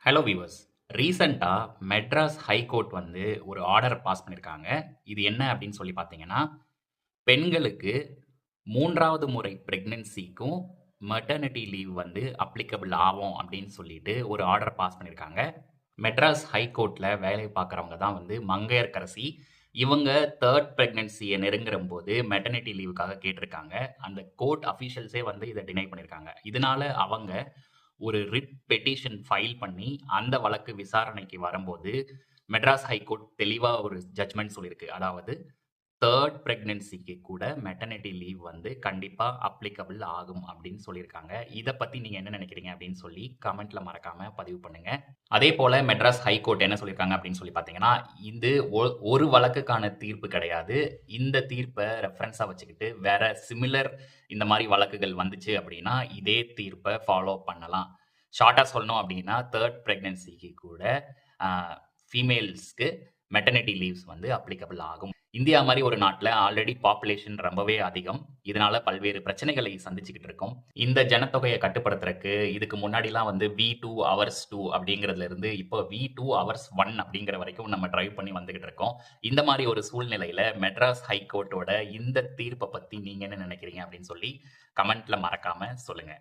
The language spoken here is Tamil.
Hello viewers. ரீசென்ட்டா மெட்ராஸ் ஹைகோர்ட் வந்து ஒரு ஆர்டர் பாஸ் பண்ணியிருக்காங்க. இது என்ன அப்படின்னு சொல்லி பார்த்தீங்கன்னா, பெண்களுக்கு 3வது முறை பிரெக்னன்சிக்கும் மெட்டர்னிட்டி லீவ் வந்து அப்ளிகபிள் ஆவும் அப்படின்னு சொல்லிட்டு ஒரு ஆர்டர் பாஸ் பண்ணியிருக்காங்க. மெட்ராஸ் ஹைகோர்ட்ல வேலை பார்க்குறவங்க தான் வந்து மங்கையர்கரசி. இவங்க 3 பிரெக்னன்சிய நெருங்குறம்போது மெட்டர்னிட்டி லீவுக்காக கேட்டிருக்காங்க. அந்த கோர்ட் அஃபிஷியல்ஸே வந்து இத டினை பண்ணியிருக்காங்க. இதனால அவங்க ஒரு ரிட் பெட்டிஷன் ஃபைல் பண்ணி, அந்த வழக்கு விசாரணைக்கு வரும்போது, மெட்ராஸ் ஹைகோர்ட் தெளிவா ஒரு ஜட்ஜ்மென்ட் சொல்லியிருக்கு. அதாவது 3 பிரெக்னன்சிக்கு கூட மெட்டர்னிட்டி லீவ் வந்து கண்டிப்பா அப்ளிகபிள் ஆகும் அப்படின்னு சொல்லியிருக்காங்க. இத பத்தி நீங்க என்ன நினைக்கிறீங்க அப்படின்னு சொல்லி கமெண்ட்ல மறக்காம பதிவு பண்ணுங்க. அதேபோல மெட்ராஸ் ஹைகோர்ட் என்ன சொல்லியிருக்காங்க அப்படின்னு சொல்லி பார்த்தீங்கன்னா, இது ஒரு வழக்குக்கான தீர்ப்பு கிடையாது. இந்த தீர்ப்ப ரெஃபரன்ஸா வச்சுக்கிட்டு வேற சிமிலர் இந்த மாரி வழக்குகள் வந்துச்சு அப்படின்னா, இதே தீர்ப்ப ஃபாலோ பண்ணலாம். ஷார்ட்டா சொல்லணும் அப்படின்னா, 3 பிரெக்னன்சிக்கு கூட அ ஃபீமேல்ஸ்க்கு மெட்டர்னிட்டி லீவ்ஸ் வந்து அப்ளிகபிள் ஆகும். இந்தியா மாரி ஒரு நாட்ல ஆல்ரெடி பாப்புலேஷன் ரொம்பவே அதிகம். இதனால பல்வேறு பிரச்சனைகளை சந்திச்சுக்கிட்டு இருக்கோம். இந்த ஜனத்தொகைய கட்டுப்படுத்துறக்கு இதுக்கு முன்னாடிலாம் வந்து V2 ஹவர்ஸ் 2 அப்படிங்கிறதுல இருந்து இப்போ V2 ஹவர்ஸ் 1 அப்படிங்கிற வரைக்கும் நம்ம டிரைவ் பண்ணி வந்துகிட்டு இருக்கோம். இந்த மாரி ஒரு சூழ்நிலையில மெட்ராஸ் ஹைகோர்ட்டோட இந்த தீர்ப்ப பத்தி நீங்க என்ன நினைக்கிறீங்க அப்படின்னு சொல்லி கமெண்ட்ல மறக்காம சொல்லுங்க.